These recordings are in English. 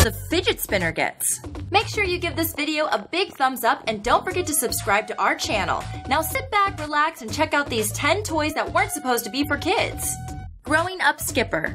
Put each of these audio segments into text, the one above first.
The fidget spinner gets. Make sure you give this video a big thumbs up and don't forget to subscribe to our channel. Now sit back, relax, and check out these 10 toys that weren't supposed to be for kids. Growing Up Skipper.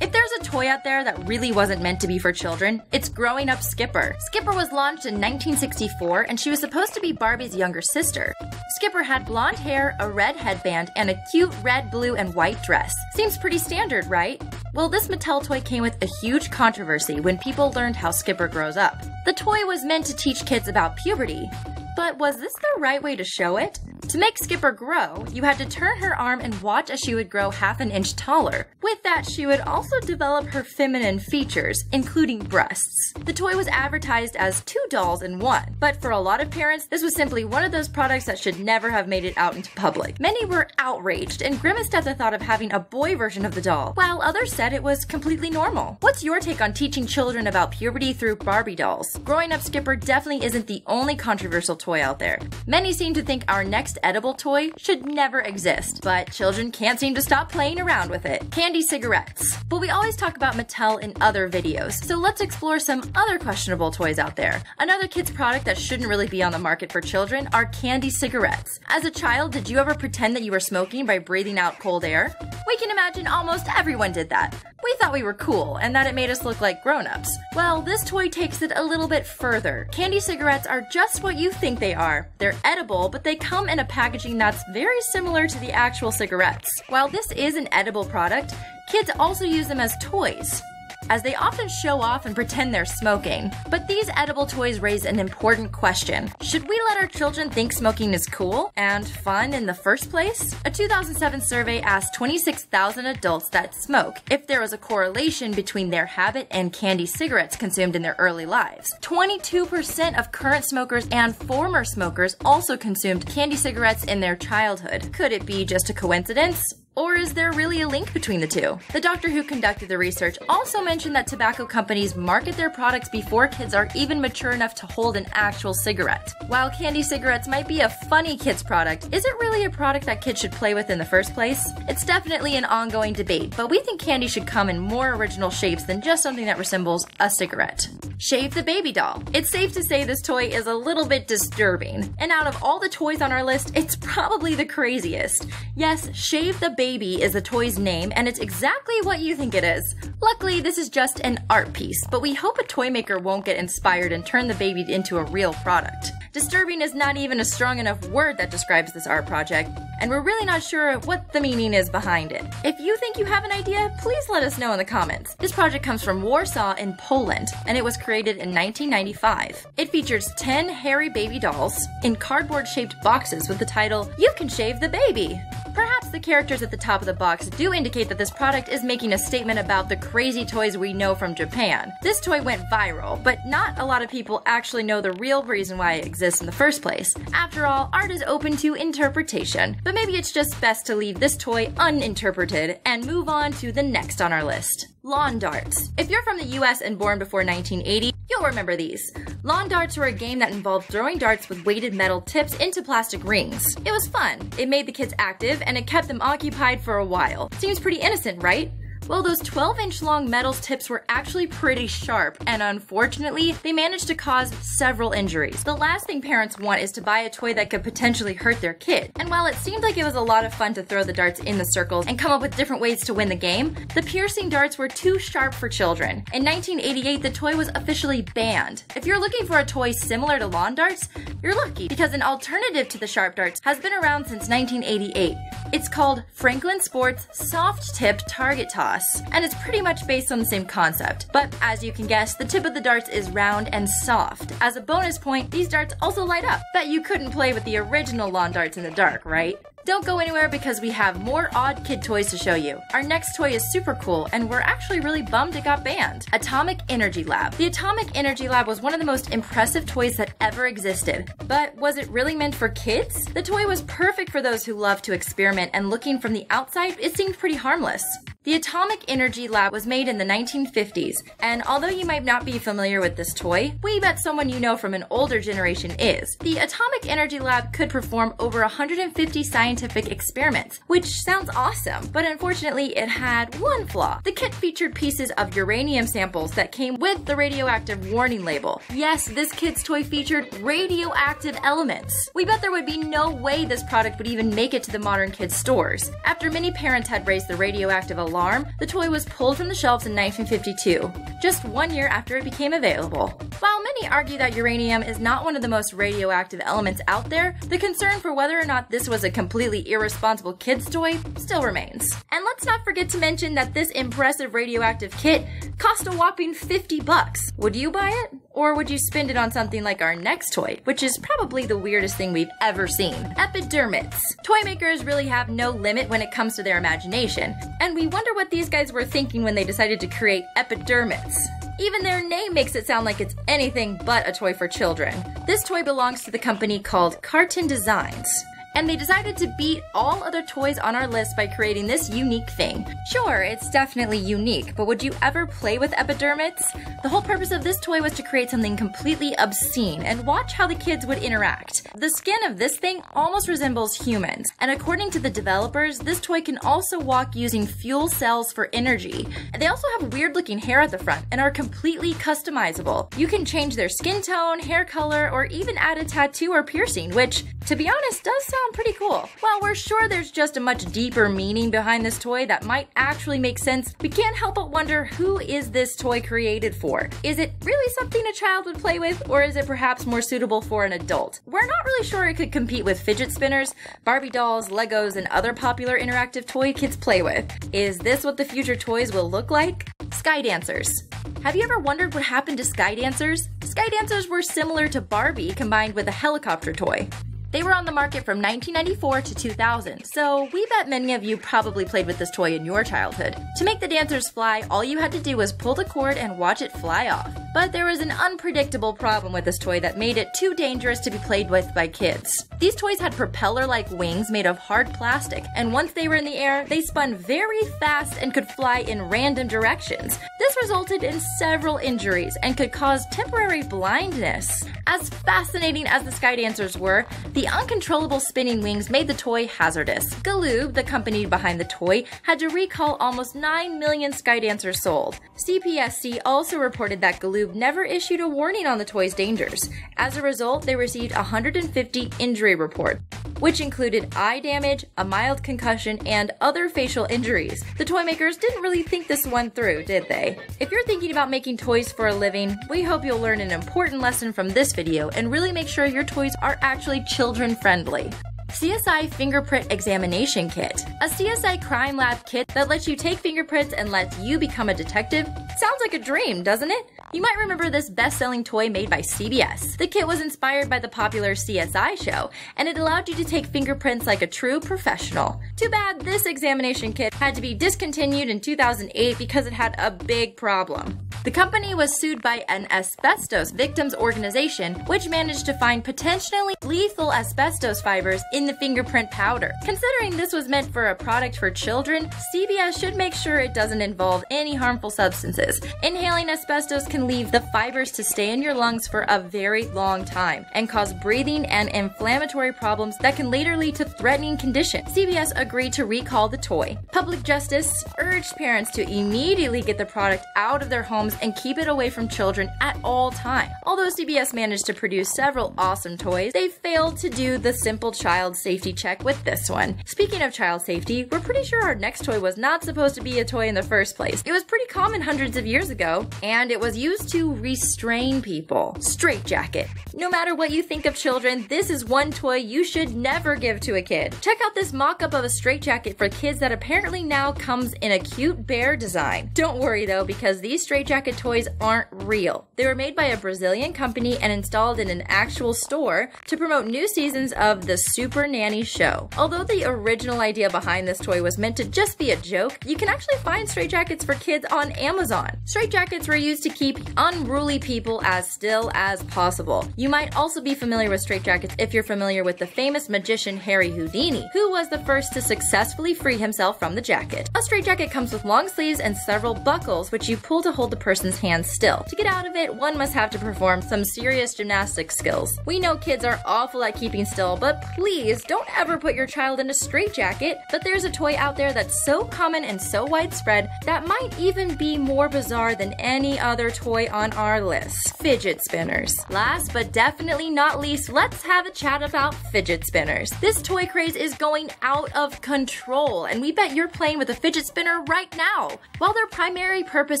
If there's a toy out there that really wasn't meant to be for children, it's Growing Up Skipper. Skipper was launched in 1964 and she was supposed to be Barbie's younger sister. Skipper had blonde hair, a red headband, and a cute red, blue, and white dress. Seems pretty standard, right? Well, this Mattel toy came with a huge controversy when people learned how Skipper grows up. The toy was meant to teach kids about puberty. But was this the right way to show it? To make Skipper grow, you had to turn her arm and watch as she would grow half an inch taller. With that, she would also develop her feminine features, including breasts. The toy was advertised as 2 dolls in 1, but for a lot of parents, this was simply one of those products that should never have made it out into public. Many were outraged and grimaced at the thought of having a boy version of the doll, while others said it was completely normal. What's your take on teaching children about puberty through Barbie dolls? Growing Up Skipper definitely isn't the only controversial toy out there. Many seem to think our next edible toy should never exist, but children can't seem to stop playing around with it. Candy cigarettes. But we always talk about Mattel in other videos, so let's explore some other questionable toys out there. Another kid's product that shouldn't really be on the market for children are candy cigarettes. As a child, did you ever pretend that you were smoking by breathing out cold air? We can imagine almost everyone did that. We thought we were cool and that it made us look like grown-ups. Well, this toy takes it a little bit further. Candy cigarettes are just what you think they are. They're edible, but they come in a packaging that's very similar to the actual cigarettes. While this is an edible product, kids also use them as toys, as they often show off and pretend they're smoking. But these edible toys raise an important question. Should we let our children think smoking is cool and fun in the first place? A 2007 survey asked 26,000 adults that smoke if there was a correlation between their habit and candy cigarettes consumed in their early lives. 22% of current smokers and former smokers also consumed candy cigarettes in their childhood. Could it be just a coincidence? Or is there really a link between the two? The doctor who conducted the research also mentioned that tobacco companies market their products before kids are even mature enough to hold an actual cigarette. While candy cigarettes might be a funny kids product, is it really a product that kids should play with in the first place? It's definitely an ongoing debate, but we think candy should come in more original shapes than just something that resembles a cigarette. Shave the Baby doll. It's safe to say this toy is a little bit disturbing. And out of all the toys on our list, it's probably the craziest. Yes, Shave the Baby is the toy's name, and it's exactly what you think it is. Luckily, this is just an art piece, but we hope a toy maker won't get inspired and turn the baby into a real product. Disturbing is not even a strong enough word that describes this art project, and we're really not sure what the meaning is behind it. If you think you have an idea, please let us know in the comments. This project comes from Warsaw in Poland, and it was created in 1995. It features 10 hairy baby dolls in cardboard-shaped boxes with the title, "You Can Shave the Baby." Perhaps the characters at the top of the box do indicate that this product is making a statement about the crazy toys we know from Japan. This toy went viral, but not a lot of people actually know the real reason why it exists in the first place. After all, art is open to interpretation, but maybe it's just best to leave this toy uninterpreted and move on to the next on our list. Lawn darts. If you're from the US and born before 1980, you'll remember these. Lawn darts were a game that involved throwing darts with weighted metal tips into plastic rings. It was fun. It made the kids active, and it kept them occupied for a while. Seems pretty innocent, right? Well, those 12-inch long metal tips were actually pretty sharp, and unfortunately, they managed to cause several injuries. The last thing parents want is to buy a toy that could potentially hurt their kid. And while it seemed like it was a lot of fun to throw the darts in the circles and come up with different ways to win the game, the piercing darts were too sharp for children. In 1988, the toy was officially banned. If you're looking for a toy similar to lawn darts, you're lucky, because an alternative to the sharp darts has been around since 1988. It's called Franklin Sports Soft Tip Target Toss, and it's pretty much based on the same concept. But as you can guess, the tip of the darts is round and soft. As a bonus point, these darts also light up. Bet you couldn't play with the original lawn darts in the dark, right? Don't go anywhere because we have more odd kid toys to show you. Our next toy is super cool, and we're actually really bummed it got banned. Atomic Energy Lab. The Atomic Energy Lab was one of the most impressive toys that ever existed. But was it really meant for kids? The toy was perfect for those who love to experiment, and looking from the outside, it seemed pretty harmless. The Atomic Energy Lab was made in the 1950s, and although you might not be familiar with this toy, we bet someone you know from an older generation is. The Atomic Energy Lab could perform over 150 scientific experiments, which sounds awesome, but unfortunately it had one flaw. The kit featured pieces of uranium samples that came with the radioactive warning label. Yes, this kid's toy featured radioactive elements. We bet there would be no way this product would even make it to the modern kids' stores. After many parents had raised the radioactive alarm, the toy was pulled from the shelves in 1952, just 1 year after it became available. While many argue that uranium is not one of the most radioactive elements out there, the concern for whether or not this was a completely irresponsible kid's toy still remains. And let's not forget to mention that this impressive radioactive kit cost a whopping $50. Would you buy it? Or would you spend it on something like our next toy, which is probably the weirdest thing we've ever seen? Epidermis. Toy makers really have no limit when it comes to their imagination, and we wonder what these guys were thinking when they decided to create Epidermis. Even their name makes it sound like it's anything but a toy for children. This toy belongs to the company called Carton Designs, and they decided to beat all other toys on our list by creating this unique thing. Sure, it's definitely unique, but would you ever play with Epidermis? The whole purpose of this toy was to create something completely obscene and watch how the kids would interact. The skin of this thing almost resembles humans, and according to the developers, this toy can also walk using fuel cells for energy. They also have weird looking hair at the front and are completely customizable. You can change their skin tone, hair color, or even add a tattoo or piercing, which, to be honest, does sound pretty cool. While we're sure there's just a much deeper meaning behind this toy that might actually make sense, we can't help but wonder, who is this toy created for? Is it really something a child would play with, or is it perhaps more suitable for an adult? We're not really sure it could compete with fidget spinners, Barbie dolls, Legos, and other popular interactive toy kids play with. Is this what the future toys will look like? Sky dancers. Have you ever wondered what happened to sky dancers? Sky dancers were similar to Barbie combined with a helicopter toy. They were on the market from 1994 to 2000, so we bet many of you probably played with this toy in your childhood. To make the dancers fly, all you had to do was pull the cord and watch it fly off. But there was an unpredictable problem with this toy that made it too dangerous to be played with by kids. These toys had propeller-like wings made of hard plastic, and once they were in the air, they spun very fast and could fly in random directions. This resulted in several injuries and could cause temporary blindness. As fascinating as the sky dancers were, the uncontrollable spinning wings made the toy hazardous. Galoob, the company behind the toy, had to recall almost 9 million sky dancers sold. CPSC also reported that Galoob never issued a warning on the toy's dangers. As a result, they received 150 injury reports, which included eye damage, a mild concussion, and other facial injuries. The toy makers didn't really think this one through, did they? If you're thinking about making toys for a living, we hope you'll learn an important lesson from this video and really make sure your toys are actually children-friendly. SiSi Fingerprint Examination Kit. A SiSi crime lab kit that lets you take fingerprints and lets you become a detective. Sounds like a dream, doesn't it? You might remember this best-selling toy made by CBS. The kit was inspired by the popular CSI show, and it allowed you to take fingerprints like a true professional. Too bad this examination kit had to be discontinued in 2008 because it had a big problem. The company was sued by an asbestos victims organization, which managed to find potentially lethal asbestos fibers in the fingerprint powder. Considering this was meant for a product for children, CBS should make sure it doesn't involve any harmful substances. Inhaling asbestos can leave the fibers to stay in your lungs for a very long time and cause breathing and inflammatory problems that can later lead to threatening conditions. CBS agreed to recall the toy. Public Justice urged parents to immediately get the product out of their homes and keep it away from children at all times. Although CBS managed to produce several awesome toys, they failed to do the simple child safety check with this one. Speaking of child safety, we're pretty sure our next toy was not supposed to be a toy in the first place. It was pretty common hundreds of years ago, and it was used to restrain people. Straightjacket. No matter what you think of children, this is one toy you should never give to a kid. Check out this mock-up of a straitjacket for kids that apparently now comes in a cute bear design. Don't worry though, because these straitjackets Straightjacket toys aren't real. They were made by a Brazilian company and installed in an actual store to promote new seasons of the Super Nanny show. Although the original idea behind this toy was meant to just be a joke, you can actually find straitjackets for kids on Amazon. Straitjackets were used to keep unruly people as still as possible. You might also be familiar with straitjackets if you're familiar with the famous magician Harry Houdini, who was the first to successfully free himself from the jacket. A straitjacket comes with long sleeves and several buckles which you pull to hold the person's hands still. To get out of it, one must have to perform some serious gymnastic skills. We know kids are awful at keeping still, but please don't ever put your child in a straitjacket. But there's a toy out there that's so common and so widespread that might even be more bizarre than any other toy on our list. Fidget spinners. Last but definitely not least, let's have a chat about fidget spinners. This toy craze is going out of control, and we bet you're playing with a fidget spinner right now. While their primary purpose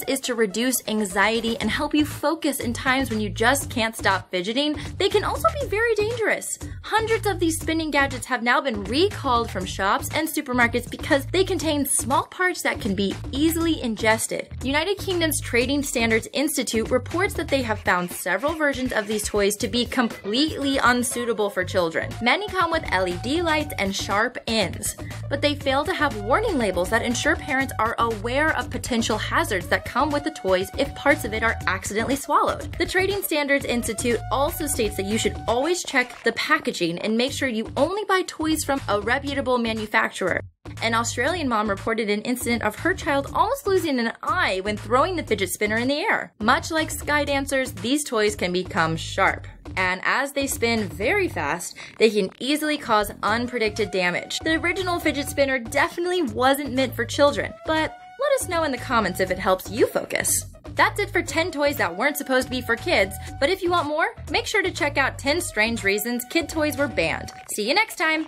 is to reduce anxiety and help you focus in times when you just can't stop fidgeting, they can also be very dangerous. Hundreds of these spinning gadgets have now been recalled from shops and supermarkets because they contain small parts that can be easily ingested. United Kingdom's Trading Standards Institute reports that they have found several versions of these toys to be completely unsuitable for children. Many come with LED lights and sharp ends, but they fail to have warning labels that ensure parents are aware of potential hazards that come with the toys if parts of it are accidentally swallowed. The Trading Standards Institute also states that you should always check the packaging and make sure you only buy toys from a reputable manufacturer. An Australian mom reported an incident of her child almost losing an eye when throwing the fidget spinner in the air. Much like sky dancers, these toys can become sharp. And as they spin very fast, they can easily cause unpredicted damage. The original fidget spinner definitely wasn't meant for children, but let us know in the comments if it helps you focus. That's it for 10 toys that weren't supposed to be for kids, but if you want more, make sure to check out 10 strange reasons kid toys were banned. See you next time!